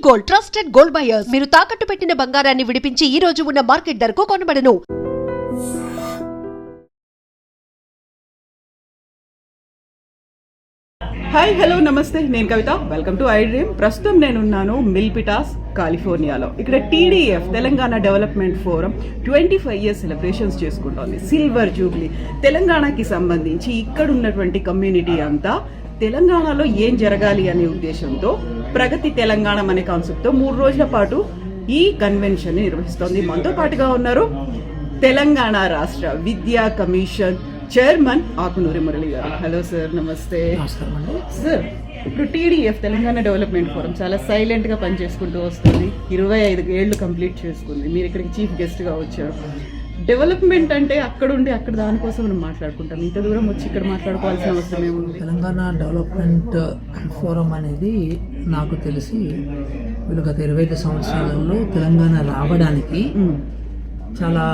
Gold, trusted gold buyers. మీరు తాకట్టు పెట్టిన బంగారాన్ని విడిపించి ఈ రోజు ఉన్న మార్కెట్ ధరకు కొనబడను. హాయ్ హలో నమస్తే, నేను Kavitha. Welcome to I dream. ప్రస్తుతం నేనున్నాను మిల్పిటాస్, కాలిఫోర్నియాలో. ఇక్కడ TDF Telangana development forum 25 years celebrations చేసుకుంటోంది. సిల్వర్ జూబ్లీ తెలంగాణకి సంబంధించి ఇక్కడ ఉన్నటువంటి కమ్యూనిటీ అంతా తెలంగాణలో ఏం జరగాలి అనే ఉద్దేశంతో ప్రగతి తెలంగాణ అనే కాన్సెప్ట్తో 3 రోజుల పాటు ఈ కన్వెన్షన్ నిర్వహిస్తోంది. మనతో పాటుగా ఉన్నారు తెలంగాణ రాష్ట్ర విద్యా కమిషన్ చైర్మన్ ఆకునూరి మురళి గారు. హలో సార్, నమస్తే. సార్, ఇప్పుడు TDF తెలంగాణ డెవలప్మెంట్ ఫోరం చాలా సైలెంట్గా పనిచేసుకుంటూ వస్తుంది. 25 ఏళ్ళు కంప్లీట్ చేసుకుంది. మీరు ఇక్కడికి చీఫ్ గెస్ట్గా వచ్చారు. డెవలప్మెంట్ అంటే అక్కడుండి అక్కడ దానికోసం మనం మాట్లాడుకుంటాం. ఇంత దూరం వచ్చి ఇక్కడ మాట్లాడుకోవాల్సిన అవసరం ఏముంది? తెలంగాణ డెవలప్మెంట్ ఫోరం అనేది నాకు తెలిసి వీళ్ళు గత 25 సంవత్సరాలలో తెలంగాణ రావడానికి చాలా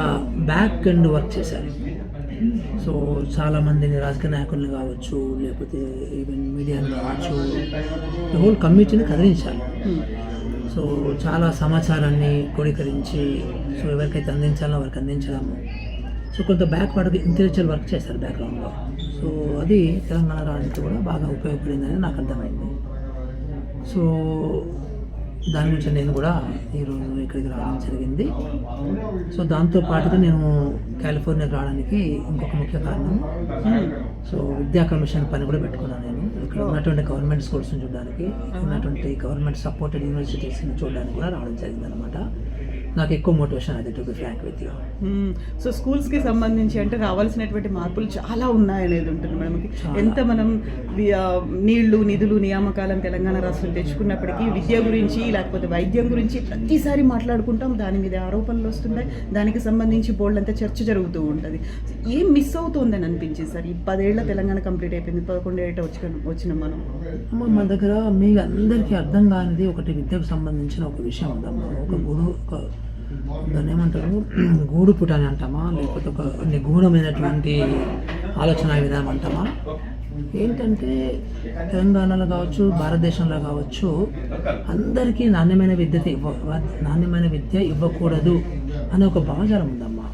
బ్యాక్ ఎండ్ వర్క్ చేశారు. సో చాలామందిని రాజకీయ నాయకుల్ని కావచ్చు, లేకపోతే ఈవెన్ మీడియాని కావచ్చు, హోల్ కమ్యూనిటీని కదిలించాలి. సో చాలా సమాచారాన్ని క్రోడీకరించి సో ఎవరికైతే అందించాలో వారికి అందించడము. సో కొంత బ్యాక్వర్డ్ ఇంటెలెక్చువల్ వర్క్ చేస్తారు బ్యాక్గ్రౌండ్లో. సో అది తెలంగాణ రాజకీయ కూడా బాగా ఉపయోగపడిందని నాకు అర్థమైంది. సో దాని గురించి నేను కూడా ఈరోజు ఇక్కడికి రావడం జరిగింది. సో దాంతో పాటుగా నేను కాలిఫోర్నియాకి రావడానికి ఇంకొక ముఖ్య కారణం, సో విద్యా కమిషన్ పని కూడా పెట్టుకున్నాను. నేను ఇక్కడ ఉన్నటువంటి గవర్నమెంట్ స్కూల్స్ని చూడడానికి, ఉన్నటువంటి గవర్నమెంట్ సపోర్టెడ్ యూనివర్సిటీస్ని చూడడానికి కూడా రావడం జరిగింది అనమాట. నాకు ఎక్కువ మోటివేషన్ అది, to be frank with you. So స్కూల్స్కి సంబంధించి అంటే రావాల్సినటువంటి మార్పులు చాలా ఉన్నాయనేది ఉంటుంది మనకి. ఎంత మనం నీళ్లు, నిధులు, నియామకాలను తెలంగాణ రాష్ట్రం తెచ్చుకున్నప్పటికీ విద్య గురించి లేకపోతే వైద్యం గురించి ప్రతిసారి మాట్లాడుకుంటాం. దాని మీద ఆరోపణలు వస్తుంటాయి. దానికి సంబంధించి బోల్డ్ అంతా చర్చ జరుగుతూ ఉంటుంది. ఏం మిస్ అవుతుందని అనిపించింది సార్? ఈ 10 ఏళ్ల తెలంగాణ కంప్లీట్ అయిపోయింది, 11 ఏళ్ళ వచ్చిన మనం. మన దగ్గర మీ అందరికీ అర్థం కానిది ఒకటి, విద్యకు సంబంధించిన ఒక విషయం ఉందమ్మా. దాన్ని ఏమంటారు, గూడు పుట అని అంటామా, లేకపోతే ఒక నిగూఢమైనటువంటి ఆలోచన విధానం అంటామా. ఏంటంటే తెలంగాణలో కావచ్చు, భారతదేశంలో కావచ్చు, అందరికీ నాణ్యమైన విద్య ఇవ్వకూడదు అనే ఒక భావజాలం ఉందమ్మా.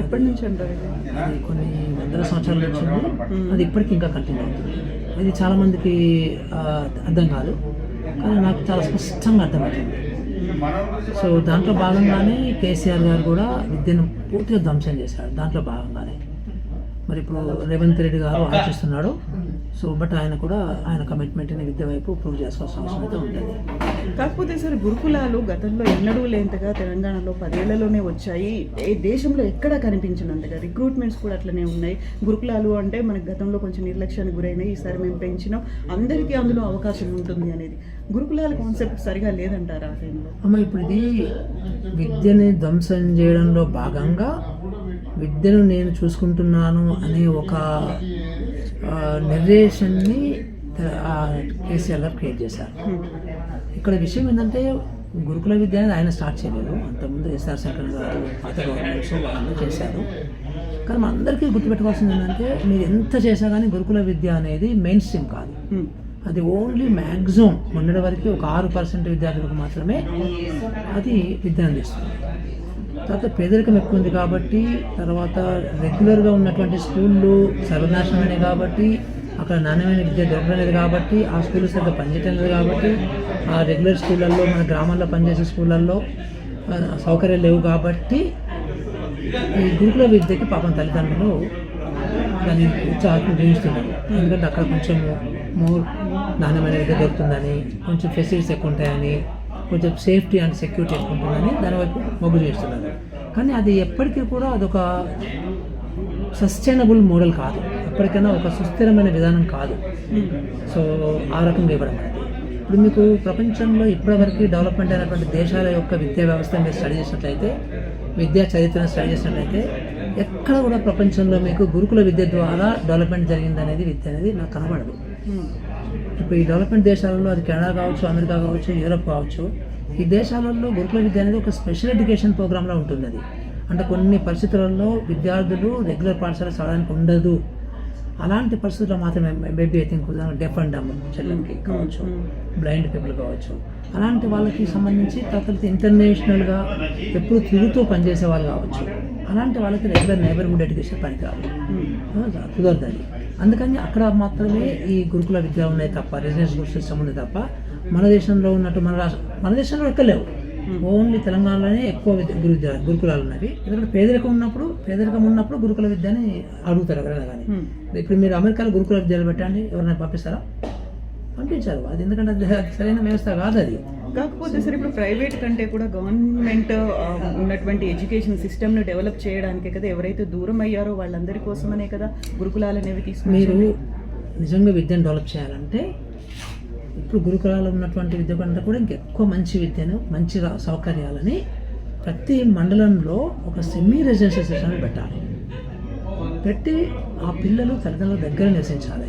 ఎప్పటి నుంచి అంటారు? అది కొన్ని వందల సంవత్సరాల నుంచి ఉంది. అది ఇప్పటికీ ఇంకా కంటిన్యూ అవుతుంది. ఇది చాలామందికి అర్థం కాదు, కానీ నాకు చాలా స్పష్టంగా అర్థమవుతుంది. సో దాంట్లో భాగంగానే కేసీఆర్ గారు కూడా విద్యను పూర్తిగా ధ్వంసం చేశారు. దాంట్లో భాగంగానే మరి ఇప్పుడు రేవంత్ రెడ్డి గారు ఆలోచిస్తున్నాడు. సో బట్ ఆయన కూడా ఆయన కమిట్మెంట్ని విద్య వైపు ప్రూవ్ చేసుకోవాల్సిన అవసరం అయితే ఉంటుంది. కాకపోతే సార్, గురుకులాలు గతంలో ఎన్నడూ లేంతగా తెలంగాణలో 10 ఏళ్లలోనే వచ్చాయి. ఏ దేశంలో ఎక్కడా కనిపించినంతగా రిక్రూట్మెంట్స్ కూడా అట్లనే ఉన్నాయి. గురుకులాలు అంటే మనకు గతంలో కొంచెం నిర్లక్ష్యానికి గురైనాయి. ఈసారి మేము పెంచినాం, అందరికీ అందులో అవకాశం ఉంటుంది అనేది. గురుకులాల కాన్సెప్ట్ సరిగా లేదంటారా ఆ టైంలో? అమ్మ, ఇప్పుడు ఇది విద్యని ధ్వంసం చేయడంలో భాగంగా విద్యను నేను చూసుకుంటున్నాను అనే ఒక నెరేషన్ని కేసీఆర్ గారు క్రియేట్ చేశారు. ఇక్కడ విషయం ఏంటంటే, గురుకుల విద్య అనేది ఆయన స్టార్ట్ చేయలేదు. అంతకుముందు ఎస్ఆర్ శంకర్ గారు, పాత గవర్నమెంట్స్ వాళ్ళు చేశారు. కానీ మన అందరికీ గుర్తుపెట్టుకోవాల్సింది ఏంటంటే, మీరు ఎంత చేసినా కానీ గురుకుల విద్య అనేది మెయిన్ స్ట్రీమ్ కాదు. అది ఓన్లీ మ్యాక్సిమం మొన్నటి వరకు ఒక 6% విద్యార్థులకు మాత్రమే అది విద్య అందిస్తుంది. తర్వాత పేదరికం ఎక్కువ ఉంది కాబట్టి, తర్వాత రెగ్యులర్గా ఉన్నటువంటి స్కూళ్ళు సర్వనాశనమైనవి కాబట్టి, అక్కడ నాణ్యమైన విద్య దొరకలేదు కాబట్టి, ఆ స్కూళ్ళు సరిగ్గా పనిచేయటం లేదు కాబట్టి, ఆ రెగ్యులర్ స్కూళ్ళల్లో, మన గ్రామాల్లో పనిచేసే స్కూళ్ళల్లో సౌకర్యాలు లేవు కాబట్టి, ఈ గురుకుల విద్యకి పాపం తల్లిదండ్రులు దాన్ని ఉత్సాహం గ్రహిస్తున్నారు. ఎందుకంటే అక్కడ కొంచెం మోర్ నాణ్యమైన విద్య దొరుకుతుందని, కొంచెం ఫెసిలిటీస్ ఎక్కువ ఉంటాయని, కొంచెం సేఫ్టీ అండ్ సెక్యూరిటీ ఎక్కువ ఉంటుందని దానివైపు మొగ్గు చేస్తున్నారు. కానీ అది ఎప్పటికీ కూడా అదొక సస్టైనబుల్ మోడల్ కాదు, ఎప్పటికైనా ఒక సుస్థిరమైన విధానం కాదు. సో ఆ రకంగా ఇవ్వడం అనేది ఇప్పుడు మీకు ప్రపంచంలో ఇప్పటివరకు డెవలప్మెంట్ అయినటువంటి దేశాల యొక్క విద్యా వ్యవస్థ మీరు స్టడీ చేసినట్లయితే, విద్యా చరిత్రను స్టడీ చేసినట్లయితే, ఎక్కడ కూడా ప్రపంచంలో మీకు గురుకుల విద్య ద్వారా డెవలప్మెంట్ జరిగింది అనేది విద్య అనేది నాకు కనబడదు. ఇప్పుడు ఈ డెవలప్మెంట్ దేశాలలో, అది కెనడా కావచ్చు, అమెరికా కావచ్చు, యూరోప్ కావచ్చు, ఈ దేశాలలో గురుకుల విద్య అనేది ఒక స్పెషల్ ఎడ్యుకేషన్ ప్రోగ్రామ్లో ఉంటుంది. అది అంటే కొన్ని పరిస్థితులలో విద్యార్థులు రెగ్యులర్ పాఠశాల చదవడానికి ఉండదు అలాంటి పరిస్థితుల్లో మాత్రమే baby I think deaf and dumb చిల్డ్రన్కి కావచ్చు, బ్లైండ్ పీపుల్ కావచ్చు, అలాంటి వాళ్ళకి సంబంధించి కాకపోతే ఇంటర్నేషనల్గా ఎప్పుడు తిరుగుతూ పనిచేసే వాళ్ళు కావచ్చు, అలాంటి వాళ్ళకి రెగ్యులర్ నైబర్హుడ్ ఎడ్యుకేషన్ పనికిరాదు, కుదరదు అది. అందుకని అక్కడ మాత్రమే ఈ గురుకుల విద్య ఉన్నాయి తప్ప, రెసిడెన్షియల్ సిస్టమ్ ఉంది తప్ప మన దేశంలో ఉన్నట్టు మన దేశంలో ఎక్కడ లేవు. ఓన్లీ తెలంగాణలోనే ఎక్కువ గురుకులాలు ఉన్నవి. ఎందుకంటే పేదరికం ఉన్నప్పుడు గురుకుల విద్యని అడుగుతారు ఎవరైనా కానీ. ఇప్పుడు మీరు అమెరికాలో గురుకుల విద్యలు పెట్టండి, ఎవరైనా పంపిస్తారా? పంపించారు. అది ఎందుకంటే అది సరైన వ్యవస్థ కాదు అది. కాకపోతే సార్ ఇప్పుడు ప్రైవేట్ కంటే కూడా గవర్నమెంట్ ఉన్నటువంటి ఎడ్యుకేషన్ సిస్టమ్ను డెవలప్ చేయడానికే కదా, ఎవరైతే దూరం అయ్యారో వాళ్ళందరి కోసమనే కదా గురుకులాలు అనేవి తీసుకుని. మీరు నిజంగా విద్యను డెవలప్ చేయాలంటే ఇప్పుడు గురుకులాలు ఉన్నటువంటి విద్య కంటే కూడా ఇంకెక్కువ మంచి విద్యను, మంచి సౌకర్యాలని ప్రతి మండలంలో ఒక సెమీ రెసిడెన్షియల్ సిస్టమ్ పెట్టి ఆ పిల్లలు తల్లిదండ్రుల దగ్గర నివసించాలి.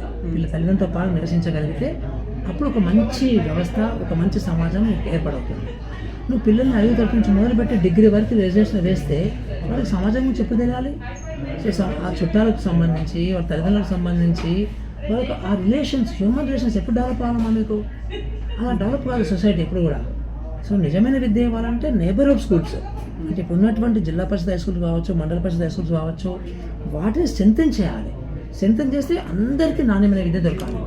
తల్లిదండ్రులతో పాటు నివసించగలిగితే అప్పుడు ఒక మంచి వ్యవస్థ, ఒక మంచి సమాజం ఏర్పడుతుంది. నువ్వు పిల్లల్ని 5వ తరగతి నుంచి మొదలుపెట్టి డిగ్రీ వరకు రెసిడెన్షియల్ వేస్తే వాళ్ళకి సమాజం గురించి ఎప్పుడు తెలియాలి? సో ఆ చుట్టాలకు సంబంధించి, వాళ్ళ తల్లిదండ్రులకు సంబంధించి వాళ్ళకి ఆ రిలేషన్స్, హ్యూమన్ రిలేషన్స్ ఎప్పుడు డెవలప్ అవ్వాలమ్మా మీకు? అలా డెవలప్ కాదు సొసైటీ ఎప్పుడు కూడా. సో నిజమైన విద్య ఇవ్వాలంటే నైబర్హుడ్ స్కూల్స్, అంటే ఇప్పుడు ఉన్నటువంటి జిల్లా పరిషత్ హై స్కూల్స్ కావచ్చు, మండల పరిషత్ హై స్కూల్స్ కావచ్చు, వాటిని స్ట్రెంథెన్ చేయాలి. స్ట్రెంథెన్ చేస్తే అందరికీ నాణ్యమైన విద్య దొరకాలి.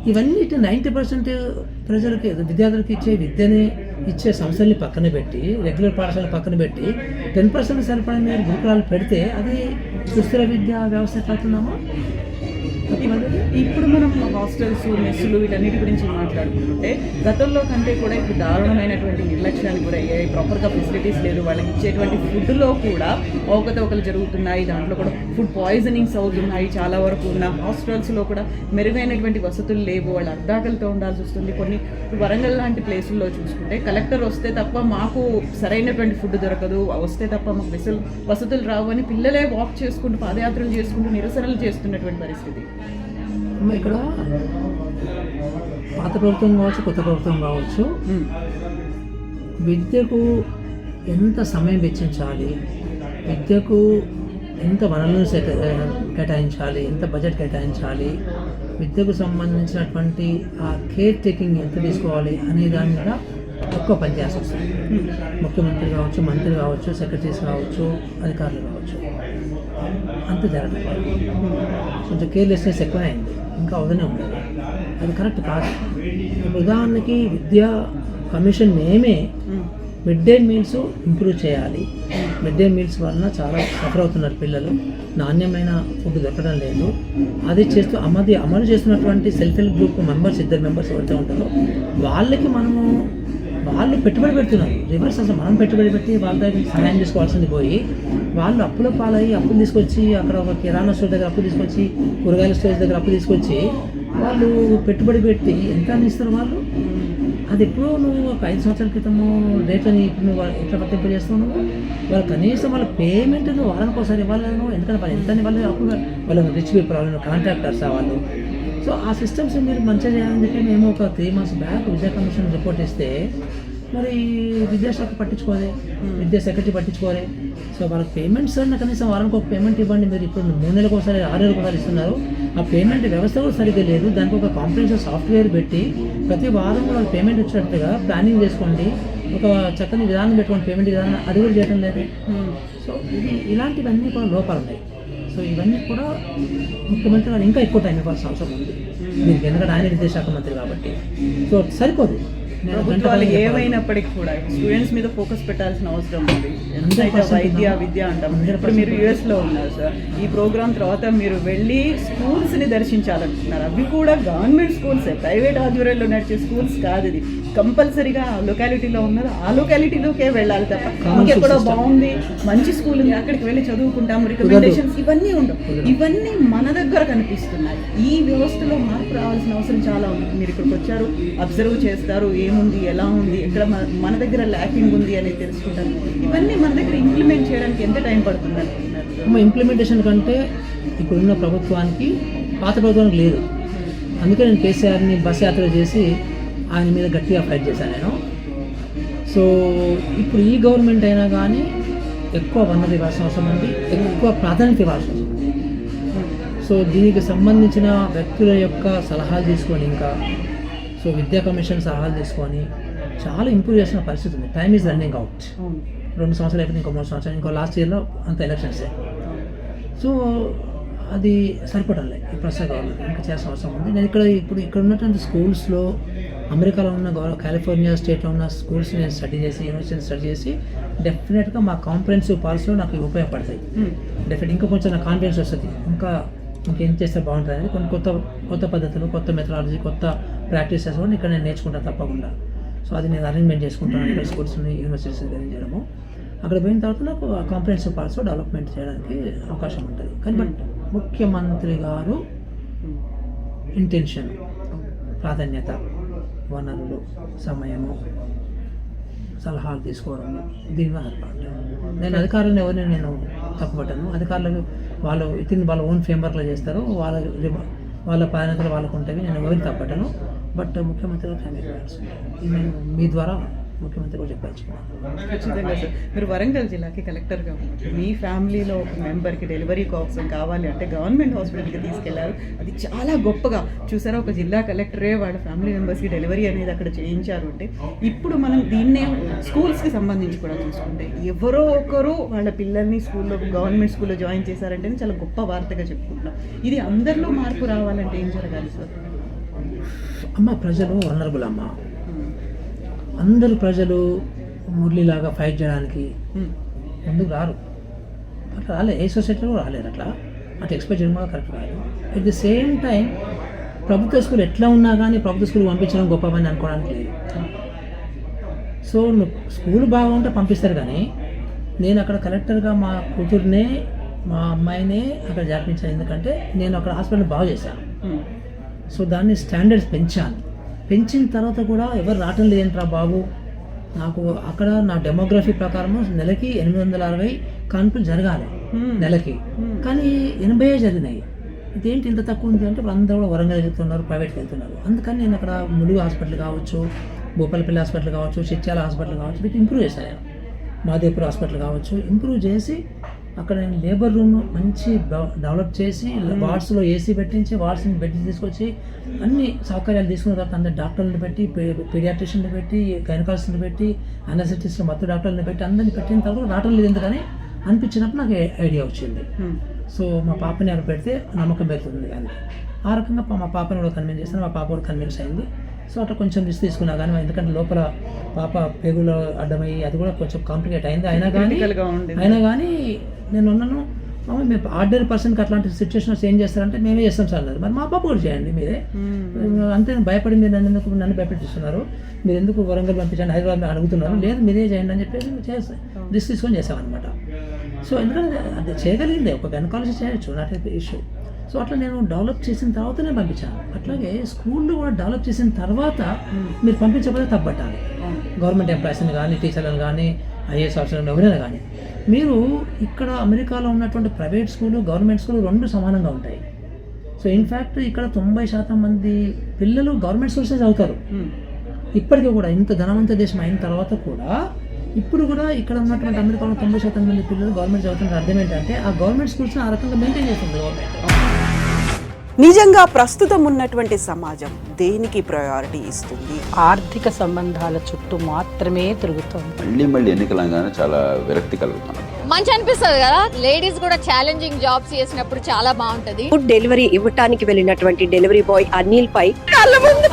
ఇవన్నీ 90% ప్రజలకి, విద్యార్థులకి ఇచ్చే విద్యని ఇచ్చే సంస్థల్ని పక్కన పెట్టి, రెగ్యులర్ పాఠశాలను పక్కన పెట్టి 10% సరిపడిన మీరు గురుకులాలు పెడితే అది సుస్థిర విద్యా వ్యవస్థ ఎట్లవుతుందమ్మా? ఇప్పుడు మనం హాస్టల్స్, మెస్సులు వీటన్నిటి గురించి మాట్లాడుకుంటుంటే గతంలో కంటే కూడా ఇప్పుడు దారుణమైనటువంటి నిర్లక్ష్యానికి గురయ్యాయి. ప్రాపర్గా ఫెసిలిటీస్ లేదు. వాళ్ళకి ఇచ్చేటువంటి ఫుడ్లో కూడా అవకతవకలు జరుగుతున్నాయి. దాంట్లో కూడా ఫుడ్ పాయిజనింగ్స్ అవుతున్నాయి. చాలా వరకు ఉన్న హాస్టల్స్లో కూడా మెరుగైనటువంటి వసతులు లేవు. వాళ్ళు అర్ధాకలతో ఉండాల్సి వస్తుంది. కొన్ని వరంగల్ లాంటి ప్లేసుల్లో చూసుకుంటే కలెక్టర్ వస్తే తప్ప మాకు సరైనటువంటి ఫుడ్ దొరకదు, వస్తే తప్ప మాకు వసతులు రావు అని పిల్లలే వాక్ చేసుకుంటూ, పాదయాత్రలు చేసుకుంటూ నిరసనలు చేస్తున్నటువంటి పరిస్థితి. ఇక్కడ పాత ప్రభుత్వం కావచ్చు, కొత్త ప్రభుత్వం కావచ్చు, విద్యకు ఎంత సమయం వెచ్చించాలి, విద్యకు ఎంత వనరులను కేటాయించాలి, ఎంత బడ్జెట్ కేటాయించాలి, విద్యకు సంబంధించినటువంటి ఆ కేర్ టేకింగ్ ఎంత తీసుకోవాలి అనే దాని మీద ఎక్కువ పనిచేయాల్సి వస్తుంది. ముఖ్యమంత్రి కావచ్చు, మంత్రి కావచ్చు, సెక్రటరీస్ కావచ్చు, అధికారులు కావచ్చు, అంత జరగదు. కొంచెం కేర్లెస్నెస్ ఎక్కువనే అయింది, ఇంకా అవుతూనే ఉండదు. అది కరెక్ట్ కాదు. ఉదాహరణకి విద్యా కమిషన్ మేమే మిడ్ డే మీల్స్ ఇంప్రూవ్ చేయాలి. మిడ్ డే మీల్స్ వలన చాలా సఫర్ అవుతున్నారు పిల్లలు, నాణ్యమైన ఫుడ్ దొరకడం లేదు. అది చేస్తూ అమలు చేస్తున్నటువంటి self help group members, 2 members ఎవరైతే ఉంటారో వాళ్ళు పెట్టుబడి పెడుతున్నారు. రివర్స్ అసలు మనం పెట్టుబడి పెట్టి వాళ్ళ దగ్గర సహాయం చేసుకోవాల్సింది పోయి వాళ్ళు అప్పుల పాలయ్యి అప్పులు తీసుకొచ్చి, అక్కడ ఒక కిరాణా స్టోర్ దగ్గర అప్పు తీసుకొచ్చి, కూరగాయల స్టోర్ దగ్గర అప్పు తీసుకొచ్చి వాళ్ళు పెట్టుబడి పెట్టి ఎంత ఇస్తారు వాళ్ళు? అది ఎప్పుడో నువ్వు ఒక 5 సంవత్సరాల క్రితము రేట్లని ఇప్పుడు నువ్వు ఎట్లా వర్తింపు చేస్తున్నావు? వాళ్ళు కనీసం వాళ్ళ పేమెంట్ నువ్వు వారానికి ఒకసారి ఇవ్వాలను. ఎందుకంటే వాళ్ళు ఎంత వాళ్ళు అప్పుడు వాళ్ళు రిచ్ పీపుల్, వాళ్ళు కాంట్రాక్టర్స్ వాళ్ళు. సో ఆ సిస్టమ్స్ మీరు మంచిగా చేయాలని చెప్పి మేము ఒక 3 months బ్యాక్ విద్యా కమిషన్ రిపోర్ట్ ఇస్తే మరి విద్యాశాఖ పట్టించుకోలే, విద్యా సెక్రటరీ పట్టించుకోలే. సో వాళ్ళకి పేమెంట్స్ అన్న కనీసం వారానికి ఒక పేమెంట్ ఇవ్వండి. మీరు ఇప్పుడు 3 నెలలకు ఒకసారి, 6 నెలలకు ఒకసారి ఇస్తున్నారు. ఆ పేమెంట్ వ్యవస్థ కూడా సరిగ్గా లేదు. దానికి ఒక కాంప్రహెన్సివ్ సాఫ్ట్వేర్ పెట్టి ప్రతి వారం కూడా పేమెంట్ వచ్చినట్టుగా ప్లానింగ్ చేసుకోండి. ఒక చక్కని విధానం పెట్టుకోండి, పేమెంట్ విధానం. అది కూడా చేయడం లేదు. సో ఇలాంటివన్నీ కూడా లోపాలు ఉన్నాయి. సో ఇవన్నీ కూడా ముఖ్యమంత్రి గారు ఇంకా ఎక్కువ టైం ఇవ్వాల్సిన అవసరం ఉంది దీనికి, ఎందుకంటే ఆయన విద్యాశాఖ మంత్రి కాబట్టి. సో సరిపోదు. ప్రభుత్వాలు ఏమైనప్పటికీ కూడా స్టూడెంట్స్ మీద ఫోకస్ పెట్టాల్సిన అవసరం ఉంది. ఎంతైతే విద్య అంటాం. ఇప్పుడు మీరు యుఎస్లో ఉన్నారు సార్. ఈ ప్రోగ్రామ్ తర్వాత మీరు వెళ్ళి స్కూల్స్ని దర్శించాలనుకుంటున్నారు. అవి కూడా గవర్నమెంట్ స్కూల్సే, ప్రైవేట్ ఆధ్వర్యంలో నడిచే స్కూల్స్ కాదు. ఇది కంపల్సరీగా ఆ లొకాలిటీలో ఉన్నది ఆ లొకాలిటీలోకే వెళ్ళాలి తప్ప ఇంకెక్కడో బాగుంది మంచి స్కూల్ ఉంది అక్కడికి వెళ్ళి చదువుకుంటాము, రికమెండేషన్స్ ఇవన్నీ ఉండవు. ఇవన్నీ మన దగ్గర కనిపిస్తున్నాయి. ఈ వ్యవస్థలో మార్పు రావాల్సిన అవసరం చాలా ఉంది. మీరు ఇక్కడికి వచ్చారు, అబ్జర్వ్ చేస్తారు, ఏముంది, ఎలా ఉంది, ఎక్కడ మన దగ్గర ల్యాకింగ్ ఉంది అనేది తెలుసుకుంటారు. ఇవన్నీ మన దగ్గర ఇంప్లిమెంట్ చేయడానికి ఎంత టైం పడుతుంది అనుకుంటున్నారు? ఇంప్లిమెంటేషన్ కంటే ఇప్పుడున్న ప్రభుత్వానికి పాత ప్రభుత్వానికి లేదు. అందుకే నేను కేసీఆర్ని బస్ యాత్ర చేసి ఆయన మీద గట్టిగా ఫైట్ చేశాను నేను. సో ఇప్పుడు ఈ గవర్నమెంట్ అయినా కానీ ఎక్కువ వనరు ఇవ్వాల్సిన అవసరం ఉంది, ఎక్కువ ప్రాధాన్యత ఇవ్వాల్సిన అవసరం ఉంది. సో దీనికి సంబంధించిన వ్యక్తుల యొక్క సలహాలు తీసుకొని ఇంకా సో విద్యా కమిషన్ సలహాలు తీసుకొని చాలా ఇంప్రూవ్ చేసిన పరిస్థితి ఉంది. Time is running out. 2 సంవత్సరాలు అయిపోయింది, ఇంకో 3 సంవత్సరాలు, ఇంకో లాస్ట్ ఇయర్లో అంత ఎలక్షన్సే. సో అది సరిపడం లేదు ఈ ప్రస్తుత గవర్నమెంట్, ఇంకా చేయాల్సిన అవసరం ఉంది. నేను ఇక్కడ ఉన్నటువంటి స్కూల్స్లో అమెరికాలో ఉన్న కాలిఫోర్నియా స్టేట్లో ఉన్న స్కూల్స్ నేను స్టడీ చేసి యూనివర్సిటీని స్టడీ చేసి డెఫినెట్గా మా కాంప్రహెన్సివ్ పాలసీలో నాకు ఇవి ఉపయోగపడతాయి. డెఫినెట్ ఇంకా కొంచెం నాకు కాన్ఫిడెన్స్ వస్తుంది, ఇంకేం చేస్తే బాగుంటుంది అని కొన్ని కొత్త పద్ధతులు, కొత్త మెథడాలజీ, కొత్త ప్రాక్టీసెస్ కూడా ఇక్కడ నేను నేర్చుకుంటాను తప్పకుండా. సో అది నేను అరేంజ్మెంట్ చేసుకుంటాను ఇక్కడ స్కూల్స్ని, యూనివర్సిటీస్ అరేంజ్ చేయడము. అక్కడ పోయిన తర్వాత నాకు కాంప్రహెన్సివ్ పాలసీ డెవలప్మెంట్ చేయడానికి అవకాశం ఉంటుంది. కానీ బట్ ముఖ్యమంత్రి గారు ఇంటెన్షన్, ప్రాధాన్యత, వనరులు, సమయము, సలహాలు తీసుకోవడము, దీని మీద ఆధారపడ్డాను. నేను అధికారులను ఎవరిని నేను తప్పుపట్టాను. అధికారులకు వాళ్ళు వాళ్ళ ఓన్ ఫ్రేమ్వర్క్లో చేస్తారు, వాళ్ళ ప్రాధాన్యతలు వాళ్ళకు ఉంటాయి, నేను ఎవరిని తప్పట్టాను. బట్ ముఖ్యమంత్రి గారు టైం ఇవ్వాల్సి ఇది నేను మీ ద్వారా ముఖ్యమంత్రి కూడా చెప్పాల్సుకున్నాను. ఖచ్చితంగా సార్, మీరు వరంగల్ జిల్లాకి కలెక్టర్గా ఉన్నారు. మీ ఫ్యామిలీలో ఒక మెంబర్కి డెలివరీ కోసం కావాలి అంటే గవర్నమెంట్ హాస్పిటల్కి తీసుకెళ్లారు. అది చాలా గొప్పగా చూసారా, ఒక జిల్లా కలెక్టరే వాళ్ళ ఫ్యామిలీ మెంబర్స్కి డెలివరీ అనేది అక్కడ చేయించారు అంటే. ఇప్పుడు మనం దీన్నే స్కూల్స్కి సంబంధించి కూడా చూసుకుంటే ఎవరో ఒకరు వాళ్ళ పిల్లల్ని స్కూల్లో, గవర్నమెంట్ స్కూల్లో జాయిన్ చేశారంటే చాలా గొప్ప వార్తగా చెప్పుకుంటున్నాం. ఇది అందరిలో మార్పు రావాలంటే ఏం జరగాలి సార్? అమ్మ, ప్రజలు వనరబుల్ అమ్మ. అందరు ప్రజలు మురళిలాగా ఫైట్ చేయడానికి ముందుకు రారు. అట్లా రాలే, ఏ సొసైటీలో రాలేరు. అట్లా ఎక్స్పెక్ట్ చేయడం కూడా కరెక్ట్ కాదు. అట్ ది సేమ్ టైం ప్రభుత్వ స్కూల్ ఎట్లా ఉన్నా కానీ ప్రభుత్వ స్కూల్ పంపించడం గొప్ప పని అనుకోవడానికి లేదు. సో స్కూల్ బాగుంటే పంపిస్తారు. కానీ నేను అక్కడ కలెక్టర్గా మా కూతుర్నే, మా అమ్మాయినే అక్కడ జాపించాను. ఎందుకంటే నేను అక్కడ హాస్పిటల్ బాగు చేశాను. సో దాన్ని స్టాండర్డ్స్ పెంచిన తర్వాత కూడా ఎవరు రావటం లేదంటారా బాబు. నాకు అక్కడ నా డెమోగ్రఫీ ప్రకారం నెలకి 860 కాన్పులు జరగాలి నెలకి, కానీ 80 జరిగినాయి. ఇదేంటి ఇంత తక్కువ ఉంది అంటే అందరూ కూడా వరంగల్ వెళ్తున్నారు, ప్రైవేట్కి వెళ్తున్నారు. అందుకని నేను అక్కడ ములుగు హాస్పిటల్ కావచ్చు, భూపాలపల్లి హాస్పిటల్ కావచ్చు, చిట్యాల హాస్పిటల్ కావచ్చు, వీటిని ఇంప్రూవ్ చేశాను. మాదేపూర్ హాస్పిటల్ కావచ్చు, ఇంప్రూవ్ చేసి అక్కడ నేను లేబర్ రూమ్ మంచి డెవలప్ చేసి వార్డ్స్లో ఏసీ పెట్టించి వార్డ్స్ని బెడ్ తీసుకొచ్చి అన్ని సౌకర్యాలు తీసుకున్న తర్వాత అందరు డాక్టర్లను పెట్టి, పీడియాట్రిషియన్ని పెట్టి, గైనకాలజిస్ట్ని పెట్టి, అనస్థెటిస్ట్ని, మత్తు డాక్టర్ని పెట్టి అందరిని పెట్టిన తర్వాత రావటం లేదు ఎందుకని అనిపించినప్పుడు నాకు ఐడియా వచ్చింది. సో మా పాపని అక్కడ పెడితే నమ్మకం పెడుతుంది అని ఆ రకంగా మా పాపని కూడా కన్విన్స్ చేస్తాను. మా పాప కూడా కన్విన్స్ అయింది. సో అట్లా కొంచెం రిస్క్ తీసుకున్నా కానీ, ఎందుకంటే లోపల పాప పేగులో అడ్డమయ్యి అది కూడా కొంచెం కాంప్లికేట్ అయింది. అయినా కానీ నేను ఉన్నాను. మేము ఆర్డినరీ పర్సన్కి అట్లాంటి సిచ్యువేషన్స్ ఏం చేస్తారంటే మేమే చేస్తాం సార్ అన్నారు. మరి మా పాప కూడా చేయండి మీరే, అంతే భయపడి మీరు నన్ను భయపెట్టిస్తున్నారు, మీరు ఎందుకు వరంగల్ పంపించండి, హైదరాబాద్ అడుగుతున్నారు, లేదు మీరే చేయండి అని చెప్పేసి రిస్క్ తీసుకొని చేసామన్నమాట. సో ఎందుకంటే అది చేయగలిగిందే, ఒక గైనకాలజీ చేయొచ్చు, నాట్ ఇష్యూ. సో అట్లా నేను డెవలప్ చేసిన తర్వాతనే పంపించాను. అట్లాగే స్కూల్లో కూడా డెవలప్ చేసిన తర్వాత మీరు పంపించకపోతే తప్పట్టాలి. గవర్నమెంట్ ఎంప్లాయీస్ని కానీ, టీచర్లను కానీ, ఐఏఎస్ ఆఫీసర్లను ఎవరైనా కానీ. మీరు ఇక్కడ అమెరికాలో ఉన్నటువంటి ప్రైవేట్ స్కూలు, గవర్నమెంట్ స్కూలు 2 సమానంగా ఉంటాయి. సో ఇన్ఫ్యాక్ట్ ఇక్కడ 90% మంది పిల్లలు గవర్నమెంట్ స్కూల్సే చదువుతారు. ఇప్పటికీ కూడా ఇంత ధనవంత దేశం అయిన తర్వాత కూడా ఇప్పుడు కూడా ఇక్కడ ఉన్నటువంటి అమెరికాలో 90% మంది పిల్లలు గవర్నమెంట్ చదువుతున్న అర్థం ఏంటంటే ఆ గవర్నమెంట్ స్కూల్స్ని ఆ రకంగా మెయింటైన్ చేస్తుంది గవర్నమెంట్. నిజంగా ప్రస్తుతం ఉన్నటువంటి సమాజం దేనికి ప్రయారిటీ ఇస్తుంది? ఆర్థిక సంబంధాల చుట్టూ మాత్రమే తిరుగుతుంది. మళ్ళీ ఎన్నికలంగానే చాలా విరక్తి కలుగుతున్నాం. మంచి అనిపిస్తుంది కదా, లేడీస్ కూడా ఛాలెంజింగ్ జాబ్స్ చేసినప్పుడు చాలా బాగుంటది. ఫుడ్ డెలివరీ ఇవ్వటానికి వెళ్ళినటువంటి డెలివరీ బాయ్ అనిల్ పై కళ్ళ ముందు